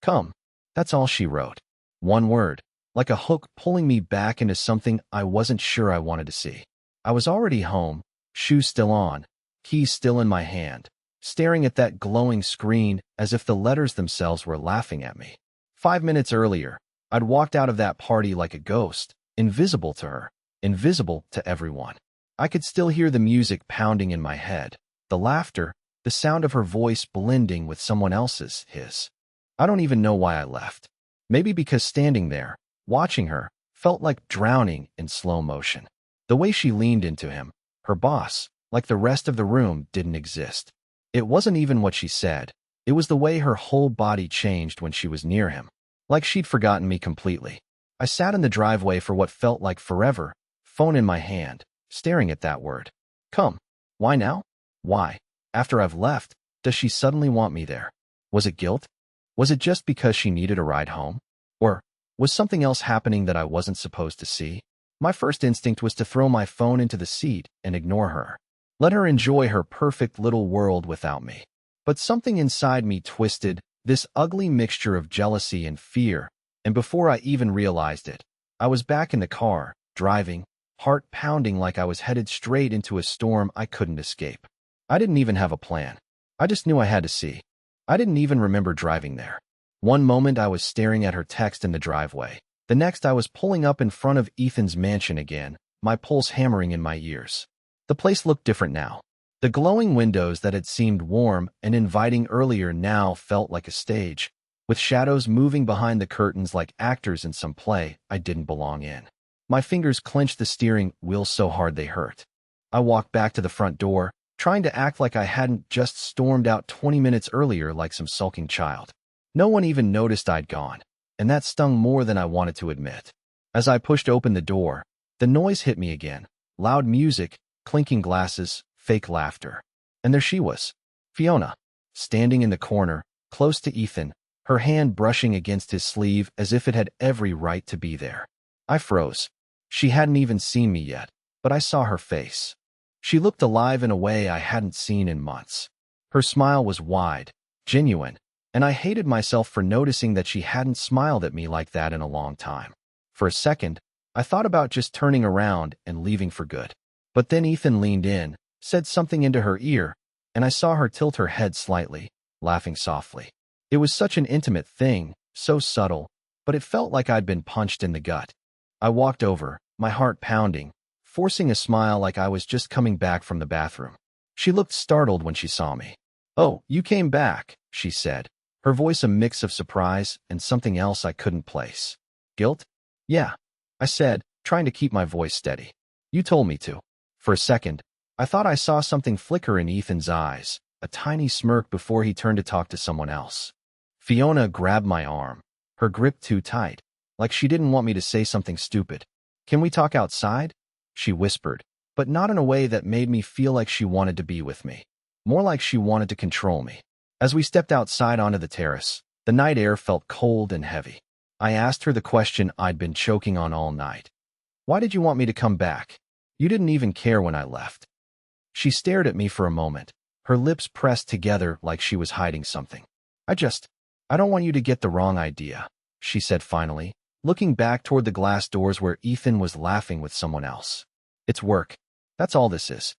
Come. That's all she wrote. One word, like a hook pulling me back into something I wasn't sure I wanted to see. I was already home, shoes still on, keys still in my hand, staring at that glowing screen as if the letters themselves were laughing at me. 5 minutes earlier, I'd walked out of that party like a ghost, invisible to her, invisible to everyone. I could still hear the music pounding in my head, the laughter, the sound of her voice blending with someone else's, his. I don't even know why I left. Maybe because standing there, watching her, felt like drowning in slow motion. The way she leaned into him, her boss, like the rest of the room, didn't exist. It wasn't even what she said. It was the way her whole body changed when she was near him. Like she'd forgotten me completely. I sat in the driveway for what felt like forever, phone in my hand, staring at that word. Come. Why now? Why? After I've left, does she suddenly want me there? Was it guilt? Was it just because she needed a ride home? Or was something else happening that I wasn't supposed to see? My first instinct was to throw my phone into the seat and ignore her. Let her enjoy her perfect little world without me. But something inside me twisted, this ugly mixture of jealousy and fear, and before I even realized it, I was back in the car, driving, heart pounding like I was headed straight into a storm I couldn't escape. I didn't even have a plan. I just knew I had to see. I didn't even remember driving there. One moment I was staring at her text in the driveway. The next I was pulling up in front of Ethan's mansion again, my pulse hammering in my ears. The place looked different now. The glowing windows that had seemed warm and inviting earlier now felt like a stage, with shadows moving behind the curtains like actors in some play I didn't belong in. My fingers clenched the steering wheel so hard they hurt. I walked back to the front door, trying to act like I hadn't just stormed out 20 minutes earlier like some sulking child. No one even noticed I'd gone, and that stung more than I wanted to admit. As I pushed open the door, the noise hit me again. Loud music, clinking glasses, fake laughter. And there she was, Fiona, standing in the corner, close to Ethan, her hand brushing against his sleeve as if it had every right to be there. I froze. She hadn't even seen me yet, but I saw her face. She looked alive in a way I hadn't seen in months. Her smile was wide, genuine, and I hated myself for noticing that she hadn't smiled at me like that in a long time. For a second, I thought about just turning around and leaving for good. But then Ethan leaned in, said something into her ear, and I saw her tilt her head slightly, laughing softly. It was such an intimate thing, so subtle, but it felt like I'd been punched in the gut. I walked over, my heart pounding, forcing a smile like I was just coming back from the bathroom. She looked startled when she saw me. "Oh, you came back," she said, her voice a mix of surprise and something else I couldn't place. "Guilt?" "Yeah," I said, trying to keep my voice steady. "You told me to." For a second, I thought I saw something flicker in Ethan's eyes, a tiny smirk before he turned to talk to someone else. Fiona grabbed my arm, her grip too tight, like she didn't want me to say something stupid. "Can we talk outside?" she whispered, but not in a way that made me feel like she wanted to be with me. More like she wanted to control me. As we stepped outside onto the terrace, the night air felt cold and heavy. I asked her the question I'd been choking on all night. "Why did you want me to come back? You didn't even care when I left." She stared at me for a moment, her lips pressed together like she was hiding something. I don't want you to get the wrong idea," she said finally, looking back toward the glass doors where Ethan was laughing with someone else. "It's work. That's all this is."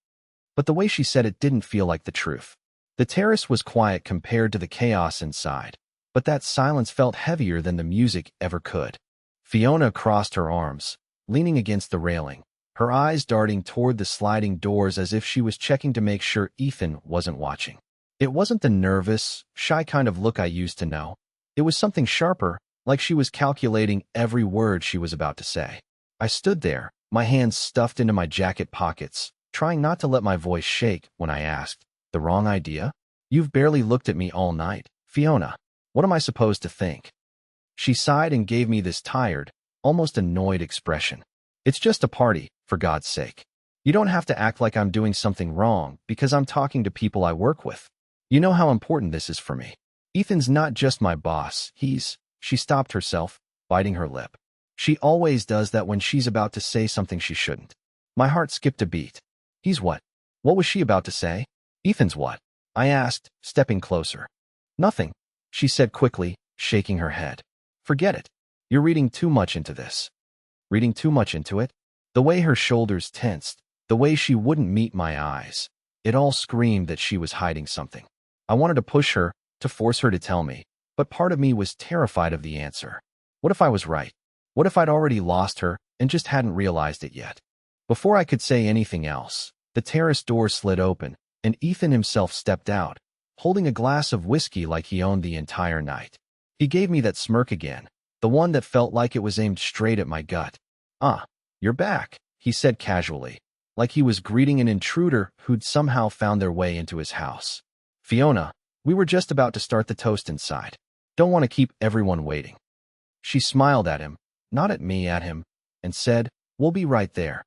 But the way she said it didn't feel like the truth. The terrace was quiet compared to the chaos inside, but that silence felt heavier than the music ever could. Fiona crossed her arms, leaning against the railing, her eyes darting toward the sliding doors as if she was checking to make sure Ethan wasn't watching. It wasn't the nervous, shy kind of look I used to know. It was something sharper, like she was calculating every word she was about to say. I stood there, my hands stuffed into my jacket pockets, trying not to let my voice shake when I asked, "The wrong idea? You've barely looked at me all night, Fiona. What am I supposed to think?" She sighed and gave me this tired, almost annoyed expression. "It's just a party, for God's sake. You don't have to act like I'm doing something wrong because I'm talking to people I work with. You know how important this is for me. Ethan's not just my boss, he's—" She stopped herself, biting her lip. She always does that when she's about to say something she shouldn't. My heart skipped a beat. "He's what?" What was she about to say? "Ethan's what?" I asked, stepping closer. "Nothing," she said quickly, shaking her head. Forget it. You're reading too much into this. Reading too much into it? The way her shoulders tensed, the way she wouldn't meet my eyes, it all screamed that she was hiding something. I wanted to push her, to force her to tell me, but part of me was terrified of the answer. What if I was right? What if I'd already lost her and just hadn't realized it yet? Before I could say anything else, the terrace door slid open, and Ethan himself stepped out, holding a glass of whiskey like he owned the entire night. He gave me that smirk again, the one that felt like it was aimed straight at my gut. "Ah, you're back," he said casually, like he was greeting an intruder who'd somehow found their way into his house. "Fiona, we were just about to start the toast inside. Don't want to keep everyone waiting." She smiled at him, not at me, at him, and said, "We'll be right there."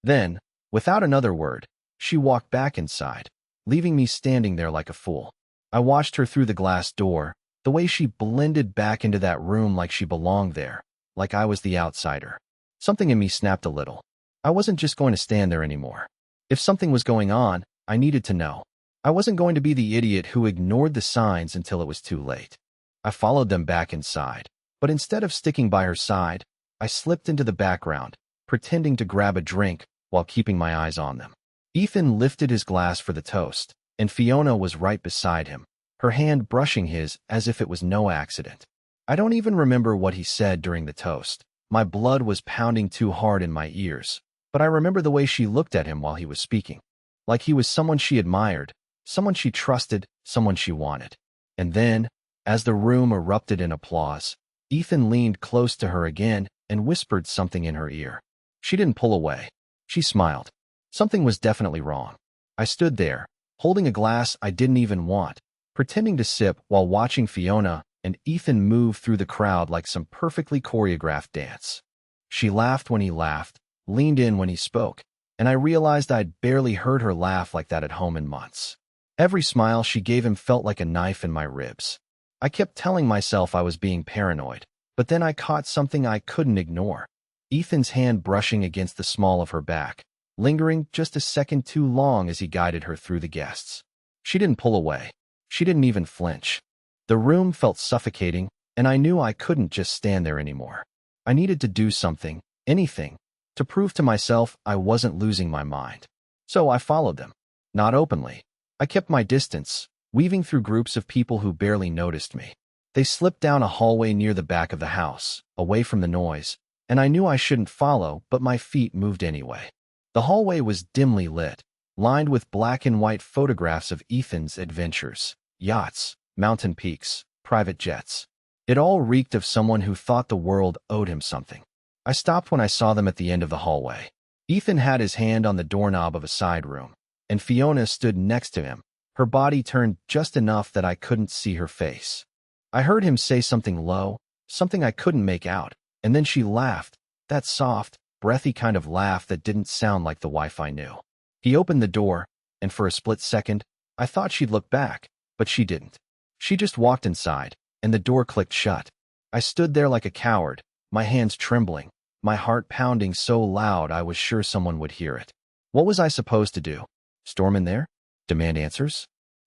Then, without another word, she walked back inside, leaving me standing there like a fool. I watched her through the glass door, the way she blended back into that room like she belonged there, like I was the outsider. Something in me snapped a little. I wasn't just going to stand there anymore. If something was going on, I needed to know. I wasn't going to be the idiot who ignored the signs until it was too late. I followed them back inside, but instead of sticking by her side, I slipped into the background, pretending to grab a drink while keeping my eyes on them. Ethan lifted his glass for the toast, and Fiona was right beside him, her hand brushing his as if it was no accident. I don't even remember what he said during the toast. My blood was pounding too hard in my ears, but I remember the way she looked at him while he was speaking, like he was someone she admired, someone she trusted, someone she wanted. And then, as the room erupted in applause, Ethan leaned close to her again and whispered something in her ear. She didn't pull away. She smiled. Something was definitely wrong. I stood there, holding a glass I didn't even want, pretending to sip while watching Fiona and Ethan move through the crowd like some perfectly choreographed dance. She laughed when he laughed, leaned in when he spoke, and I realized I'd barely heard her laugh like that at home in months. Every smile she gave him felt like a knife in my ribs. I kept telling myself I was being paranoid, but then I caught something I couldn't ignore. Ethan's hand brushing against the small of her back, lingering just a second too long as he guided her through the guests. She didn't pull away. She didn't even flinch. The room felt suffocating, and I knew I couldn't just stand there anymore. I needed to do something, anything, to prove to myself I wasn't losing my mind. So I followed them. Not openly. I kept my distance, weaving through groups of people who barely noticed me. They slipped down a hallway near the back of the house, away from the noise, and I knew I shouldn't follow, but my feet moved anyway. The hallway was dimly lit, lined with black and white photographs of Ethan's adventures, yachts, mountain peaks, private jets. It all reeked of someone who thought the world owed him something. I stopped when I saw them at the end of the hallway. Ethan had his hand on the doorknob of a side room, and Fiona stood next to him, her body turned just enough that I couldn't see her face. I heard him say something low, something I couldn't make out, and then she laughed, that soft, breathy kind of laugh that didn't sound like the wife I knew. He opened the door, and for a split second, I thought she'd look back, but she didn't. She just walked inside, and the door clicked shut. I stood there like a coward, my hands trembling, my heart pounding so loud I was sure someone would hear it. What was I supposed to do? Storm in there? Demand answers?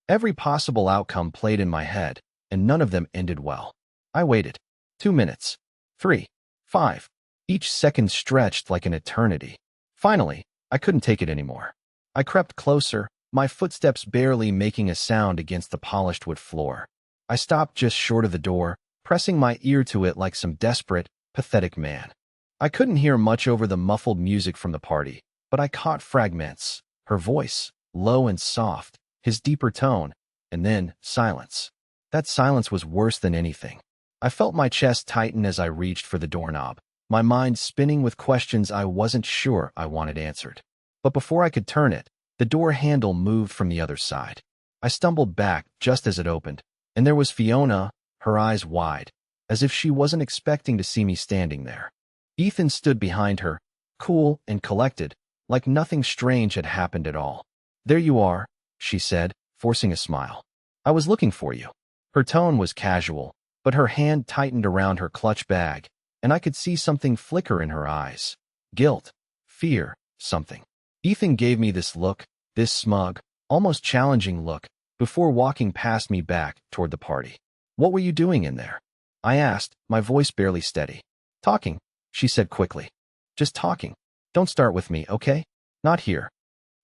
Every possible outcome played in my head, and none of them ended well. I waited. 2 minutes. 3. 5. Each second stretched like an eternity. Finally, I couldn't take it anymore. I crept closer, my footsteps barely making a sound against the polished wood floor. I stopped just short of the door, pressing my ear to it like some desperate, pathetic man. I couldn't hear much over the muffled music from the party, but I caught fragments. Her voice, low and soft, his deeper tone, and then silence. That silence was worse than anything. I felt my chest tighten as I reached for the doorknob, my mind spinning with questions I wasn't sure I wanted answered. But before I could turn it, the door handle moved from the other side. I stumbled back just as it opened, and there was Fiona, her eyes wide, as if she wasn't expecting to see me standing there. Ethan stood behind her, cool and collected, like nothing strange had happened at all. "There you are," she said, forcing a smile. "I was looking for you." Her tone was casual, but her hand tightened around her clutch bag, and I could see something flicker in her eyes. Guilt, fear, something. Ethan gave me this look, this smug, almost challenging look, before walking past me back toward the party. "What were you doing in there?" I asked, my voice barely steady. Talking, she said quickly. Just talking. Don't start with me, okay? Not here.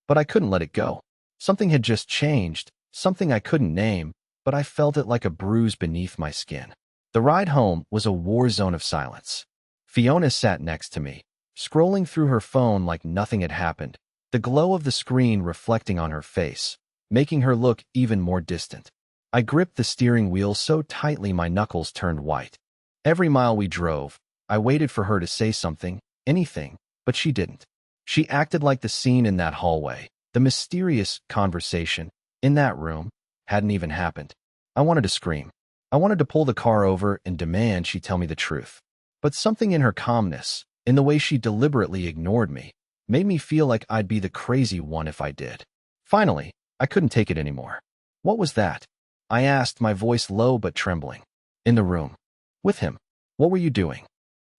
But I couldn't let it go. Something had just changed, something I couldn't name, but I felt it like a bruise beneath my skin. The ride home was a war zone of silence. Fiona sat next to me, scrolling through her phone like nothing had happened, the glow of the screen reflecting on her face, making her look even more distant. I gripped the steering wheel so tightly my knuckles turned white. Every mile we drove, I waited for her to say something, anything, but she didn't. She acted like the scene in that hallway, the mysterious conversation, in that room, hadn't even happened. I wanted to scream. I wanted to pull the car over and demand she tell me the truth. But something in her calmness, in the way she deliberately ignored me, made me feel like I'd be the crazy one if I did. Finally, I couldn't take it anymore. What was that? I asked, my voice low but trembling. In the room. With him. What were you doing?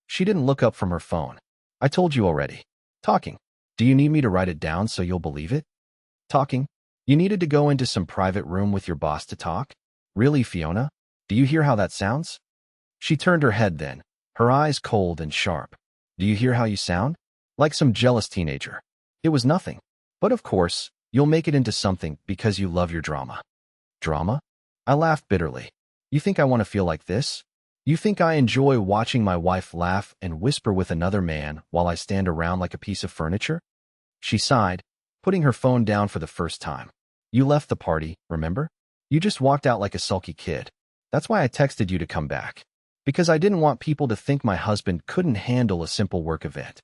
She didn't look up from her phone. I told you already. Talking. Do you need me to write it down so you'll believe it? Talking. You needed to go into some private room with your boss to talk? Really, Fiona? Do you hear how that sounds? She turned her head then, her eyes cold and sharp. Do you hear how you sound? Like some jealous teenager. It was nothing. But of course, you'll make it into something because you love your drama. Drama? I laughed bitterly. You think I want to feel like this? You think I enjoy watching my wife laugh and whisper with another man while I stand around like a piece of furniture? She sighed, putting her phone down for the first time. You left the party, remember? You just walked out like a sulky kid. That's why I texted you to come back. Because I didn't want people to think my husband couldn't handle a simple work event.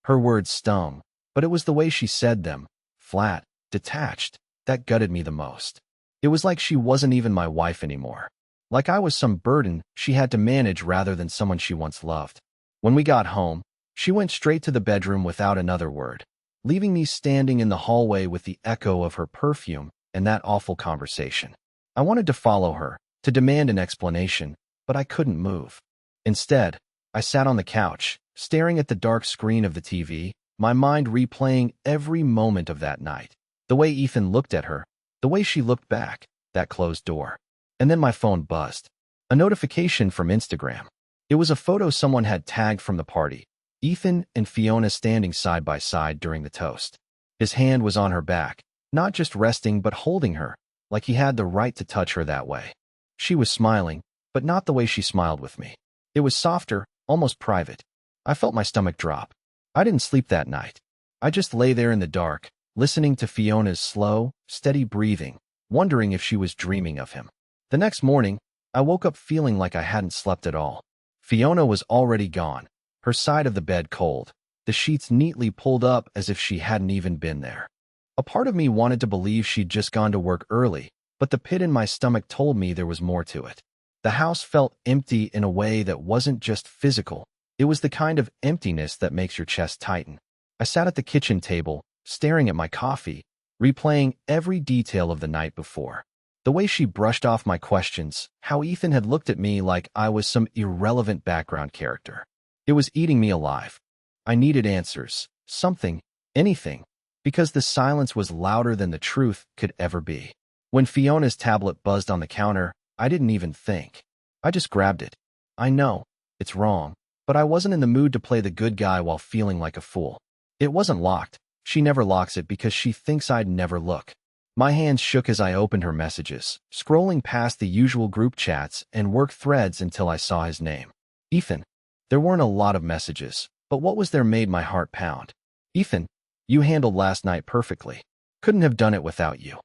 Her words stung, but it was the way she said them, flat, detached, that gutted me the most. It was like she wasn't even my wife anymore. Like I was some burden she had to manage rather than someone she once loved. When we got home, she went straight to the bedroom without another word, leaving me standing in the hallway with the echo of her perfume and that awful conversation. I wanted to follow her, to demand an explanation, but I couldn't move. Instead, I sat on the couch, staring at the dark screen of the TV, my mind replaying every moment of that night. The way Ethan looked at her, the way she looked back, that closed door. And then my phone buzzed. A notification from Instagram. It was a photo someone had tagged from the party. Ethan and Fiona standing side by side during the toast. His hand was on her back, not just resting but holding her, like he had the right to touch her that way. She was smiling, but not the way she smiled with me. It was softer, almost private. I felt my stomach drop. I didn't sleep that night. I just lay there in the dark, listening to Fiona's slow, steady breathing, wondering if she was dreaming of him. The next morning, I woke up feeling like I hadn't slept at all. Fiona was already gone, her side of the bed cold, the sheets neatly pulled up as if she hadn't even been there. A part of me wanted to believe she'd just gone to work early, but the pit in my stomach told me there was more to it. The house felt empty in a way that wasn't just physical. It was the kind of emptiness that makes your chest tighten. I sat at the kitchen table, staring at my coffee, replaying every detail of the night before. The way she brushed off my questions, how Ethan had looked at me like I was some irrelevant background character. It was eating me alive. I needed answers, something, anything, because the silence was louder than the truth could ever be. When Fiona's tablet buzzed on the counter, I didn't even think. I just grabbed it. I know, it's wrong, but I wasn't in the mood to play the good guy while feeling like a fool. It wasn't locked. She never locks it because she thinks I'd never look. My hands shook as I opened her messages, scrolling past the usual group chats and work threads until I saw his name. Ethan. There weren't a lot of messages, but what was there made my heart pound. Ethan, you handled last night perfectly. Couldn't have done it without you.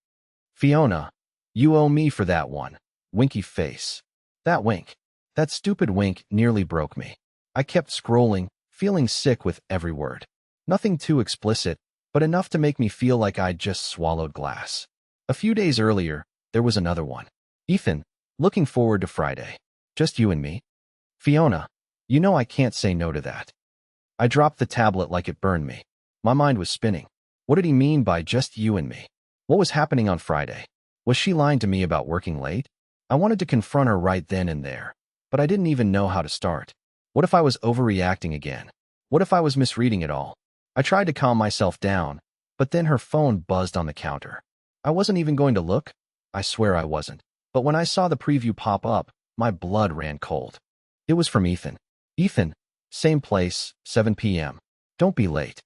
Fiona, you owe me for that one. Winky face. That wink. That stupid wink nearly broke me. I kept scrolling, feeling sick with every word. Nothing too explicit, but enough to make me feel like I'd just swallowed glass. A few days earlier, there was another one. Ethan, looking forward to Friday. Just you and me. Fiona, you know I can't say no to that. I dropped the tablet like it burned me. My mind was spinning. What did he mean by just you and me? What was happening on Friday? Was she lying to me about working late? I wanted to confront her right then and there, but I didn't even know how to start. What if I was overreacting again? What if I was misreading it all? I tried to calm myself down, but then her phone buzzed on the counter. I wasn't even going to look. I swear I wasn't. But when I saw the preview pop up, My blood ran cold. It was from Ethan. Ethan, same place, 7 p.m. Don't be late.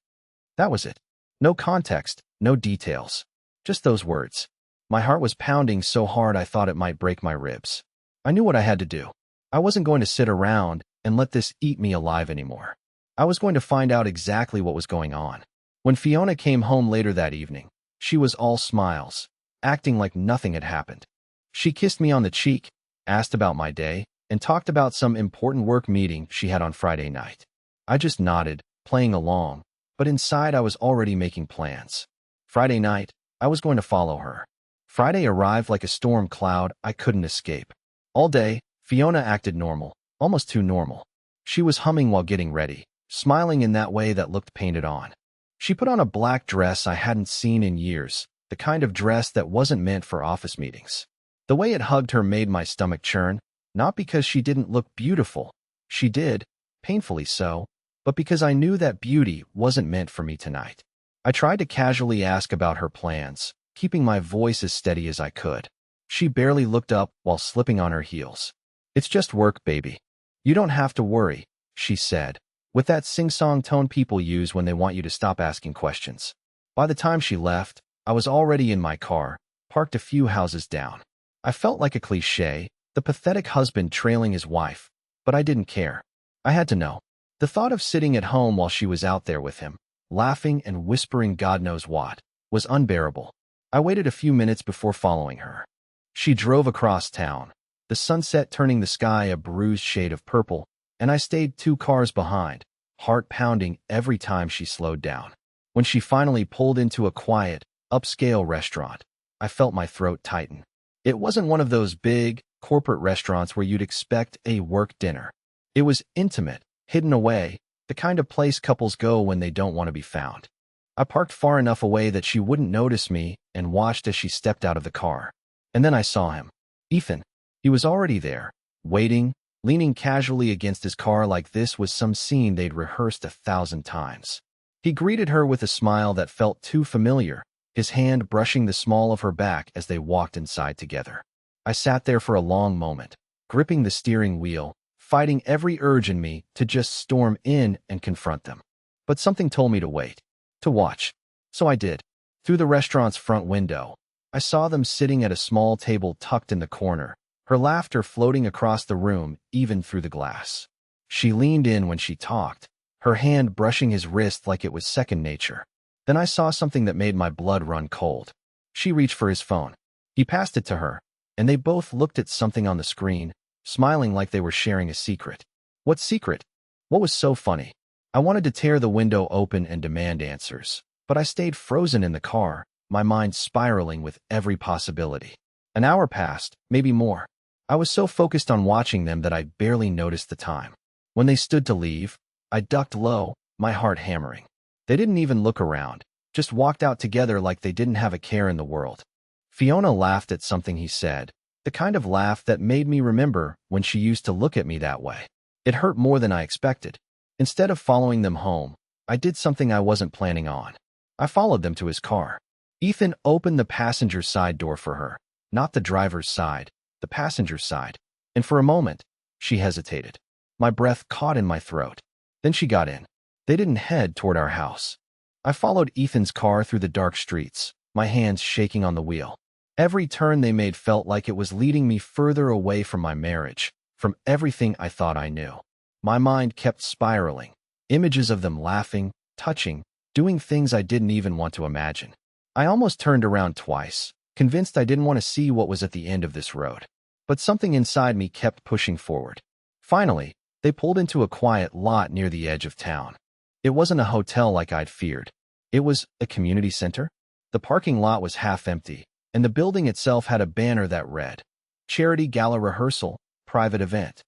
That was it. No context, no details. Just those words. My heart was pounding so hard I thought it might break my ribs. I knew what I had to do. I wasn't going to sit around and let this eat me alive anymore. I was going to find out exactly what was going on. When Fiona came home later that evening, she was all smiles, acting like nothing had happened. She kissed me on the cheek, asked about my day, and talked about some important work meeting she had on Friday night. I just nodded, playing along, but inside I was already making plans. Friday night, I was going to follow her. Friday arrived like a storm cloud I couldn't escape. All day, Fiona acted normal, almost too normal. She was humming while getting ready, smiling in that way that looked painted on. She put on a black dress I hadn't seen in years, the kind of dress that wasn't meant for office meetings. The way it hugged her made my stomach churn, not because she didn't look beautiful. She did, painfully so, but because I knew that beauty wasn't meant for me tonight. I tried to casually ask about her plans, keeping my voice as steady as I could. She barely looked up while slipping on her heels. "It's just work, baby. You don't have to worry," she said, with that sing-song tone people use when they want you to stop asking questions. By the time she left, I was already in my car, parked a few houses down. I felt like a cliché, the pathetic husband trailing his wife, but I didn't care. I had to know. The thought of sitting at home while she was out there with him, laughing and whispering God knows what, was unbearable. I waited a few minutes before following her. She drove across town, the sunset turning the sky a bruised shade of purple, and I stayed 2 cars behind, heart pounding every time she slowed down. When she finally pulled into a quiet, upscale restaurant, I felt my throat tighten. It wasn't one of those big, corporate restaurants where you'd expect a work dinner. It was intimate, hidden away, the kind of place couples go when they don't want to be found. I parked far enough away that she wouldn't notice me and watched as she stepped out of the car. And then I saw him. Ethan. He was already there, waiting, leaning casually against his car like this was some scene they'd rehearsed 1,000 times. He greeted her with a smile that felt too familiar, his hand brushing the small of her back as they walked inside together. I sat there for a long moment, gripping the steering wheel, fighting every urge in me to just storm in and confront them. But something told me to wait, to watch. So I did. Through the restaurant's front window, I saw them sitting at a small table tucked in the corner, her laughter floating across the room even through the glass. She leaned in when she talked, her hand brushing his wrist like it was second nature. Then I saw something that made my blood run cold. She reached for his phone. He passed it to her, and they both looked at something on the screen, smiling like they were sharing a secret. What secret? What was so funny? I wanted to tear the window open and demand answers, but I stayed frozen in the car, my mind spiraling with every possibility. An hour passed, maybe more. I was so focused on watching them that I barely noticed the time. When they stood to leave, I ducked low, my heart hammering. They didn't even look around, just walked out together like they didn't have a care in the world. Fiona laughed at something he said, the kind of laugh that made me remember when she used to look at me that way. It hurt more than I expected. Instead of following them home, I did something I wasn't planning on. I followed them to his car. Ethan opened the passenger side door for her, not the driver's side, the passenger side. And for a moment, she hesitated. My breath caught in my throat. Then she got in. They didn't head toward our house. I followed Ethan's car through the dark streets, my hands shaking on the wheel. Every turn they made felt like it was leading me further away from my marriage, from everything I thought I knew. My mind kept spiraling, images of them laughing, touching, doing things I didn't even want to imagine. I almost turned around twice, convinced I didn't want to see what was at the end of this road. But something inside me kept pushing forward. Finally, they pulled into a quiet lot near the edge of town. It wasn't a hotel like I'd feared. It was a community center. The parking lot was half empty, and the building itself had a banner that read, "Charity Gala Rehearsal, Private Event."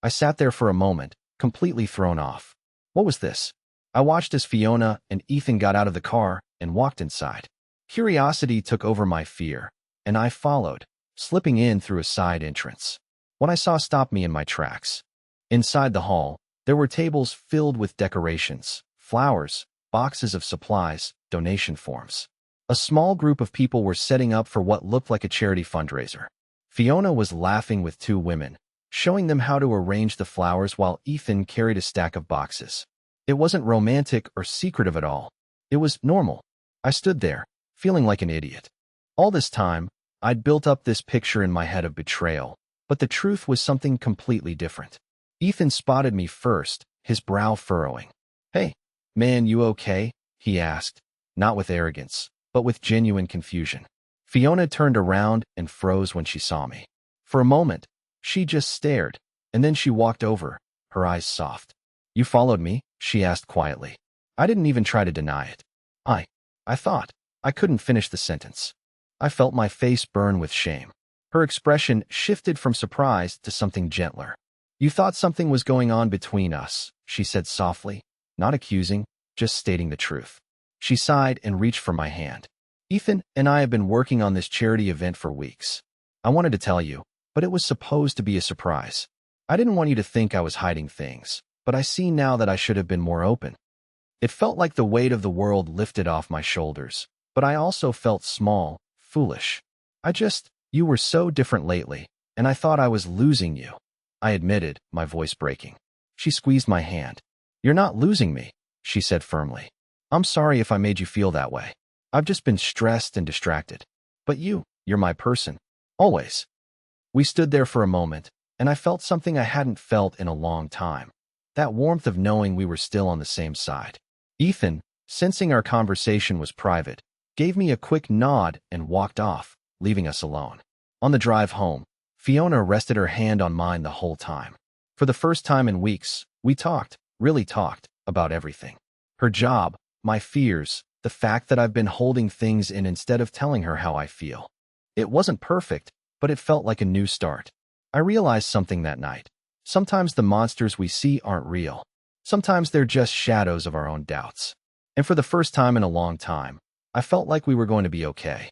I sat there for a moment, completely thrown off. What was this? I watched as Fiona and Ethan got out of the car and walked inside. Curiosity took over my fear, and I followed, slipping in through a side entrance. What I saw stopped me in my tracks. Inside the hall, there were tables filled with decorations, flowers, boxes of supplies, donation forms. A small group of people were setting up for what looked like a charity fundraiser. Fiona was laughing with 2 women, showing them how to arrange the flowers while Ethan carried a stack of boxes. It wasn't romantic or secretive at all. It was normal. I stood there, feeling like an idiot. All this time, I'd built up this picture in my head of betrayal, but the truth was something completely different. Ethan spotted me first, his brow furrowing. "Hey, man, you okay?" he asked, not with arrogance, but with genuine confusion. Fiona turned around and froze when she saw me. For a moment, she just stared, and then she walked over, her eyes soft. "You followed me?" she asked quietly. I didn't even try to deny it. I thought. I couldn't finish the sentence. I felt my face burn with shame. Her expression shifted from surprise to something gentler. "You thought something was going on between us," she said softly, not accusing, just stating the truth. She sighed and reached for my hand. "Ethan and I have been working on this charity event for weeks. I wanted to tell you, but it was supposed to be a surprise. I didn't want you to think I was hiding things, but I see now that I should have been more open." It felt like the weight of the world lifted off my shoulders, but I also felt small, foolish. You were so different lately, and I thought I was losing you," I admitted, my voice breaking. She squeezed my hand. "You're not losing me," she said firmly. "I'm sorry if I made you feel that way. I've just been stressed and distracted. But you're my person. Always." We stood there for a moment, and I felt something I hadn't felt in a long time. That warmth of knowing we were still on the same side. Ethan, sensing our conversation was private, gave me a quick nod and walked off, leaving us alone. On the drive home, Fiona rested her hand on mine the whole time. For the first time in weeks, we really talked, about everything. Her job, my fears, the fact that I've been holding things in instead of telling her how I feel. It wasn't perfect, but it felt like a new start. I realized something that night. Sometimes the monsters we see aren't real. Sometimes they're just shadows of our own doubts. And for the first time in a long time, I felt like we were going to be okay.